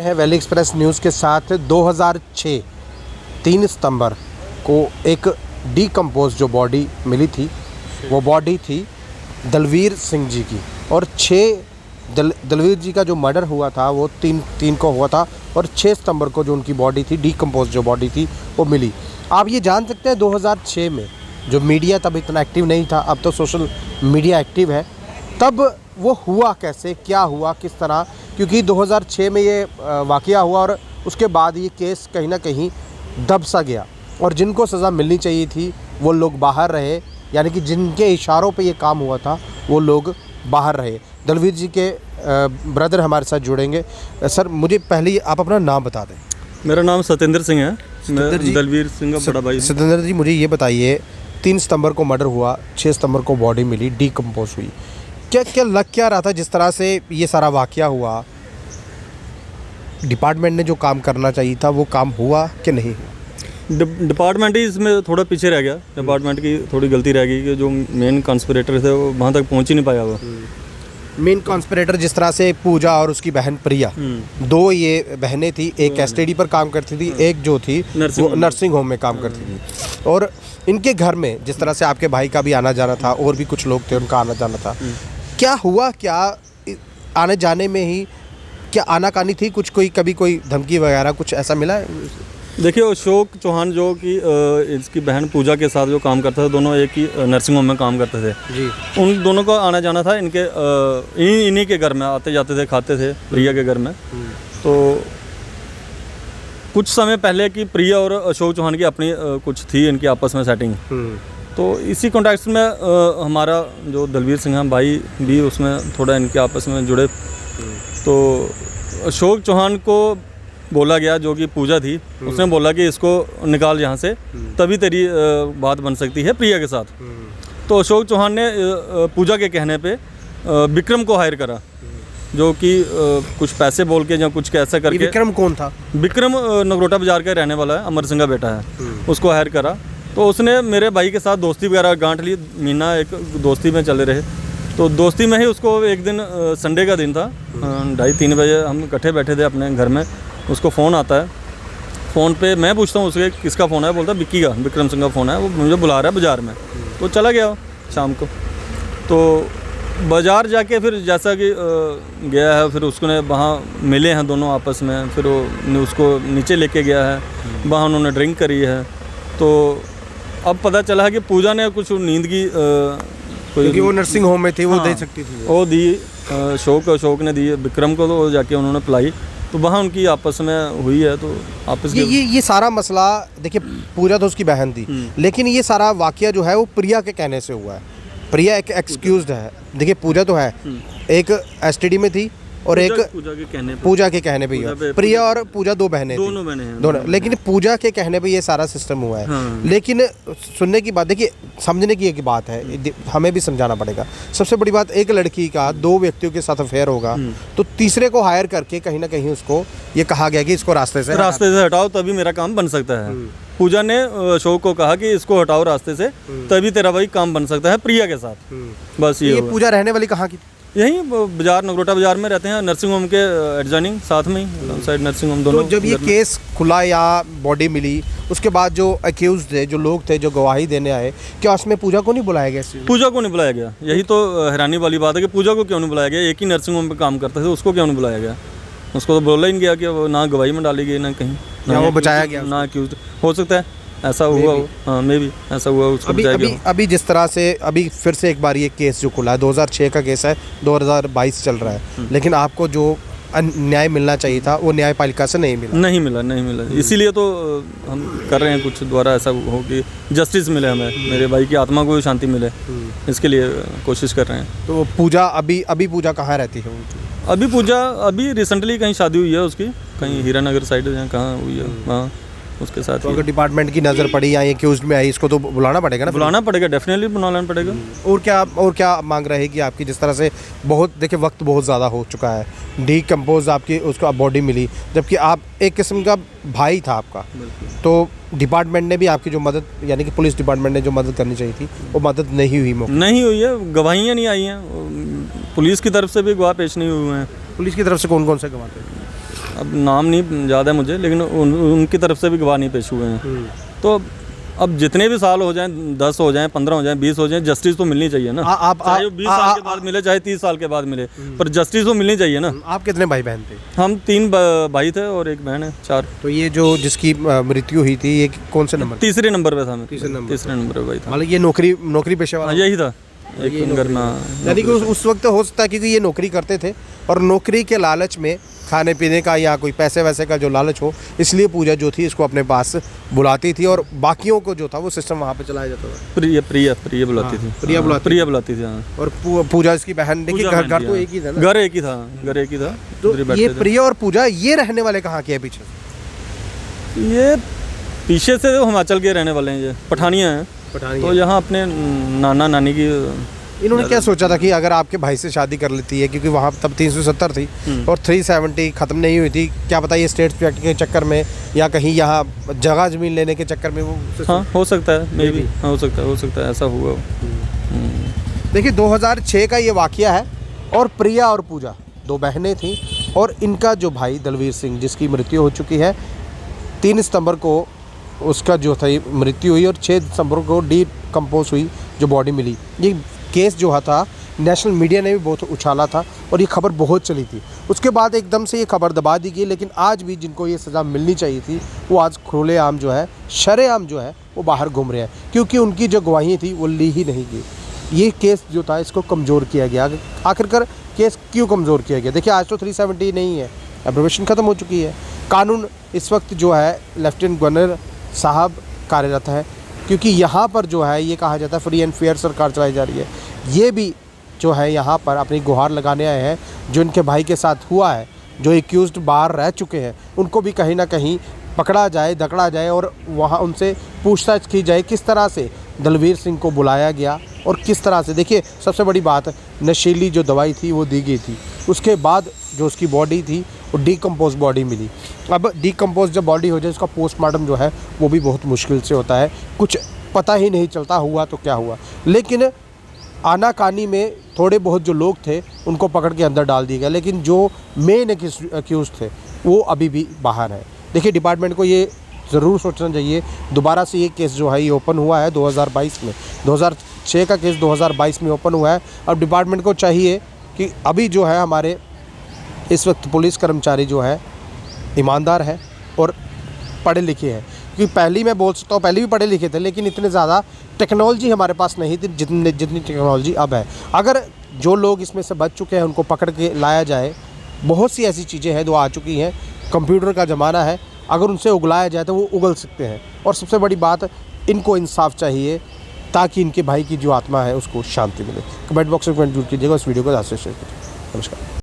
है valley express news के साथ 2006 3 सितंबर को एक डीकम्पोज जो बॉडी मिली थी, वो बॉडी थी दलवीर सिंह जी की। और दलवीर जी का जो मर्डर हुआ था वो 3 को हुआ था और 6 सितंबर को जो उनकी बॉडी थी, डीकम्पोज जो बॉडी थी, वो मिली। आप ये जान सकते हैं 2006 में जो मीडिया तब इतना एक्टिव नहीं था, अब तो सोशल मीडिया एक्टिव है, तब वो हुआ कैसे, क्या हुआ, किस तरह? क्योंकि 2006 में ये वाक़या हुआ और उसके बाद ये केस कहीं ना कहीं दब सा गया और जिनको सज़ा मिलनी चाहिए थी वो लोग बाहर रहे, यानी कि जिनके इशारों पे ये काम हुआ था वो लोग बाहर रहे। दलवीर जी के ब्रदर हमारे साथ जुड़ेंगे। सर, मुझे पहले आप अपना नाम बता दें। मेरा नाम सत्येंद्र सिंह है। मैं दलवीर सिंह का बड़ा भाई। सत्येंद्र जी, मुझे ये बताइए, 3 सितंबर को मर्डर हुआ, 6 सितंबर को बॉडी मिली, डीकम्पोज हुई, क्या लग क्या रहा था जिस तरह से ये सारा वाक़या हुआ? डिपार्टमेंट ने जो काम करना चाहिए था वो काम हुआ कि नहीं हुआ? डिपार्टमेंट ही इसमें थोड़ा पीछे रह गया। डिपार्टमेंट की थोड़ी गलती रह गई कि जो मेन कॉन्स्पिरेटर थे वो वहाँ तक पहुँच ही नहीं पाया वो। मेन कॉन्स्पिरेटर जिस तरह से पूजा और उसकी बहन प्रिया, 2 ये बहनें थी, एक एसटीडी पर काम करती थी, एक जो थी वो नर्सिंग होम में काम करती थी। और इनके घर में जिस तरह से आपके भाई का भी आना जाना था और भी कुछ लोग थे उनका आना जाना था, क्या हुआ? क्या आने जाने में ही क्या आनाकानी थी? कुछ कभी कोई धमकी वगैरह कुछ ऐसा मिला है? देखिए, अशोक चौहान जो कि इसकी बहन पूजा के साथ जो काम करता था, दोनों एक ही नर्सिंग होम में काम करते थे जी। उन दोनों का आना जाना था इनके इन्हीं के घर में, आते जाते थे, खाते थे प्रिया के घर में। तो कुछ समय पहले कि प्रिया और अशोक चौहान की अपनी कुछ थी इनकी आपस में सेटिंग। तो इसी कॉन्टेक्स्ट में हमारा जो दलवीर सिंह भाई भी उसमें थोड़ा इनके आपस में जुड़े। तो अशोक चौहान को बोला गया, जो कि पूजा थी, उसने बोला कि इसको निकाल यहाँ से, तभी तेरी बात बन सकती है प्रिया के साथ। तो अशोक चौहान ने पूजा के कहने पे विक्रम को हायर करा, जो कि कुछ पैसे बोल के या कुछ ऐसा करके। विक्रम कौन था? विक्रम नगरोटा बाजार का रहने वाला है, अमर सिंह का बेटा है। उसको हायर करा तो उसने मेरे भाई के साथ दोस्ती वगैरह गांठ ली, महीना एक दोस्ती में चले रहे। तो दोस्ती में ही उसको एक दिन संडे का दिन था, 2:30-3 बजे हम इकट्ठे बैठे थे अपने घर में। उसको फ़ोन आता है, फ़ोन पे मैं पूछता हूँ उसके किसका फ़ोन है, बोलता विक्की का, विक्रम सिंह का फ़ोन है, वो मुझे बुला रहा है बाज़ार में। तो चला गया शाम को। तो बाज़ार जाके फिर जैसा कि गया है, फिर उसने वहाँ मिले हैं दोनों आपस में, फिर वो उसको नीचे लेके गया है, वहाँ उन्होंने ड्रिंक करी है। तो अब पता चला है कि पूजा ने कुछ नींद की क्योंकि वो नर्सिंग होम में थी, वो दे सकती थी, वो दी। अशोक ने दी विक्रम को, तो जाके उन्होंने पिलाई। तो वहाँ उनकी आपस में हुई है। तो आपस ये सारा मसला, देखिए पूजा तो उसकी बहन थी, लेकिन ये सारा वाकया जो है वो प्रिया के कहने से हुआ है। प्रिया एक एक्सक्यूज्ड है। देखिए पूजा तो है, एक एसटीडी में थी और एक पूजा के कहने पे ही। प्रिया और पूजा 2 बहनें थी, दोनों। लेकिन पूजा के कहने पे ये सारा सिस्टम हुआ है। लेकिन सुनने की बात, देखिए समझने की एक बात है, हमें भी समझाना पड़ेगा। सबसे बड़ी बात, एक लड़की का 2 व्यक्तियों के साथ अफेयर होगा तो तीसरे को हायर करके कहीं ना कहीं उसको ये कहा गया कि इसको रास्ते से हटाओ, तभी मेरा काम बन सकता है। पूजा ने अशोक को कहा कि इसको हटाओ रास्ते से, तभी तेरा भाई काम बन सकता है प्रिया के साथ। बस ये पूजा रहने वाली कहाँ की? यहीं बाजार, नगरोटा बाजार में रहते हैं, नर्सिंग होम के एडजॉइनिंग, साथ में ही साइड नर्सिंग होम दोनों। तो जब ये केस खुला या बॉडी मिली, उसके बाद जो अक्यूज थे, जो लोग थे जो गवाही देने आए, क्या उसमें पूजा को नहीं बुलाया गया? पूजा को नहीं बुलाया गया। यही तो हैरानी वाली बात है कि पूजा को क्यों नहीं बुलाया गया? एक ही नर्सिंग होम पे काम करते थे, उसको क्यों नहीं बुलाया गया? उसको तो बोला ही नहीं गया कि वो ना गवाही में डाली गई, ना कहीं, ना वो बचाया गया, ना अक्यूज। हो सकता है ऐसा हुआ हो, हाँ मे भी ऐसा हुआ। उसको अभी जिस तरह से अभी फिर से एक बार ये केस जो खुला है, 2006 का केस है, 2022 चल रहा है, लेकिन आपको जो न्याय मिलना चाहिए था वो न्यायपालिका से नहीं मिला। इसीलिए तो हम कर रहे हैं कुछ द्वारा ऐसा हो कि जस्टिस मिले हमें, मेरे भाई की आत्मा को शांति मिले, इसके लिए कोशिश कर रहे हैं। तो पूजा अभी पूजा कहाँ रहती है? अभी रिसेंटली कहीं शादी हुई है उसकी, कहीं हीरानगर साइड है, कहाँ हुई है वहाँ उसके साथ। तो अगर डिपार्टमेंट की नज़र पड़ी या ये एक्यूज्ड में आई, इसको तो बुलाना पड़ेगा ना? बुलाना पड़ेगा, डेफिनेटली बुलाना पड़ेगा। और क्या मांग रहेगी आपकी? जिस तरह से बहुत, देखिए वक्त बहुत ज़्यादा हो चुका है, डीकम्पोज आपकी उसको बॉडी मिली, जबकि आप एक किस्म का भाई था आपका, तो डिपार्टमेंट ने भी आपकी जो मदद, यानी कि पुलिस डिपार्टमेंट ने जो मदद करनी चाहिए थी वो मदद नहीं हुई है। गवाहियाँ नहीं आई हैं, पुलिस की तरफ से भी गवाह पेश नहीं हुए हैं। पुलिस की तरफ से कौन कौन से गवाह थे? अब नाम नहीं याद है मुझे, लेकिन उनकी तरफ से भी गवाह नहीं पेश हुए हैं। तो अब जितने भी साल हो जाएं, 10 हो जाएं, 15 हो जाएं, 20 हो जाएं, जस्टिस तो मिलनी चाहिए ना। चाहे 20 साल के बाद मिले, चाहे 30 साल के बाद मिले, पर जस्टिस तो मिलनी चाहिए ना। आप कितने भाई बहन थे? हम 3 भाई थे और 1 बहन है, 4। तो ये जो जिसकी मृत्यु हुई थी, ये कौन से नंबर? तीसरे नंबर पे था मैं। तीसरे नंबर पे भाई था। मतलब ये नौकरी पेशे वाला? यही था, एक घर में। यानी कि उस वक्त हो सकता है क्योंकि ये नौकरी करते थे और नौकरी के लालच में, खाने पीने का या कोई पैसे वैसे का जो लालच हो, इसलिए पूजा जो थी इसको अपने पास बुलाती थी और बाकियों को जो था वो सिस्टम वहाँ पे चलाया जाता था। प्रिया बुलाती थी। प्रिया बुलाती थी, हाँ। और पूजा इसकी बहन। देखिए घर तो एक ही था ना? घर एक ही था। तो ये प्रिया और पूजा ये रहने वाले कहाँ के हैं पीछे? ये पीछे से हिमाचल के रहने वाले हैं, ये पठानिया हैं। तो यहाँ अपने नाना नानी की। इन्होंने क्या सोचा था कि अगर आपके भाई से शादी कर लेती है, क्योंकि वहाँ तब 370 थी और 370 ख़त्म नहीं हुई थी, क्या पता ये स्टेट के चक्कर में या कहीं यहाँ जगह ज़मीन लेने के चक्कर में वो। हाँ, हो सकता है, मे बी। हो सकता है ऐसा हुआ। देखिए 2006 का ये वाक़या है और प्रिया और पूजा 2 बहनें थीं और इनका जो भाई दलवीर सिंह, जिसकी मृत्यु हो चुकी है, 3 सितंबर को उसका जो था मृत्यु हुई और 6 दिसंबर को डिकम्पोज हुई जो बॉडी मिली। ये केस जो था नेशनल मीडिया ने भी बहुत उछाला था और ये खबर बहुत चली थी। उसके बाद एकदम से ये खबर दबा दी गई, लेकिन आज भी जिनको ये सज़ा मिलनी चाहिए थी वो आज खुलेआम जो है, शरेआम जो है वो बाहर घूम रहे हैं, क्योंकि उनकी जो गवाही थी वो ली ही नहीं गई। ये केस जो था इसको कमज़ोर किया गया। आखिरकार केस क्यों कमज़ोर किया गया? देखिए आज तो 370 नहीं है, एब्रोवेशन ख़त्म हो चुकी है। कानून इस वक्त जो है लेफ्टिनेंट गवर्नर साहब कार्यरत है, क्योंकि यहाँ पर जो है ये कहा जाता है फ्री एंड फेयर सरकार चलाई जा रही है। ये भी जो है यहाँ पर अपनी गुहार लगाने आए हैं। जो इनके भाई के साथ हुआ है, जो एक्यूज्ड बाहर रह चुके हैं, उनको भी कहीं ना कहीं पकड़ा जाए, दकड़ा जाए और वहाँ उनसे पूछताछ की जाए किस तरह से दलवीर सिंह को बुलाया गया और किस तरह से। देखिए सबसे बड़ी बात, नशीली जो दवाई थी वो दी गई थी, उसके बाद जो उसकी बॉडी थी वो डिकम्पोज बॉडी मिली। अब डिकम्पोज जब बॉडी हो जाए उसका पोस्टमार्टम जो है वो भी बहुत मुश्किल से होता है, कुछ पता ही नहीं चलता हुआ तो क्या हुआ। लेकिन आनाकानी में थोड़े बहुत जो लोग थे उनको पकड़ के अंदर डाल दिया गया, लेकिन जो मेन एक्यूज थे वो अभी भी बाहर है। देखिए डिपार्टमेंट को ये ज़रूर सोचना चाहिए, दोबारा से ये केस जो है ये ओपन हुआ है 2022 में। 2006 का केस 2022 में ओपन हुआ है। अब डिपार्टमेंट को चाहिए कि अभी जो है हमारे इस वक्त पुलिस कर्मचारी जो है ईमानदार है और पढ़े लिखे हैं, क्योंकि पहले मैं बोल सकता हूँ पहले भी पढ़े लिखे थे, लेकिन इतने ज़्यादा टेक्नोलॉजी हमारे पास नहीं थी जितनी टेक्नोलॉजी अब है। अगर जो लोग इसमें से बच चुके हैं उनको पकड़ के लाया जाए, बहुत सी ऐसी चीज़ें हैं जो आ चुकी हैं, कंप्यूटर का ज़माना है, अगर उनसे उगलाया जाए तो वो उगल सकते हैं। और सबसे बड़ी बात, इनको इंसाफ चाहिए ताकि इनके भाई की जो आत्मा है उसको शांति मिले। कमेंट बॉक्स में कमेंट जरूर कीजिएगा, इस वीडियो को ज़्यादा से शेयर कीजिए। नमस्कार।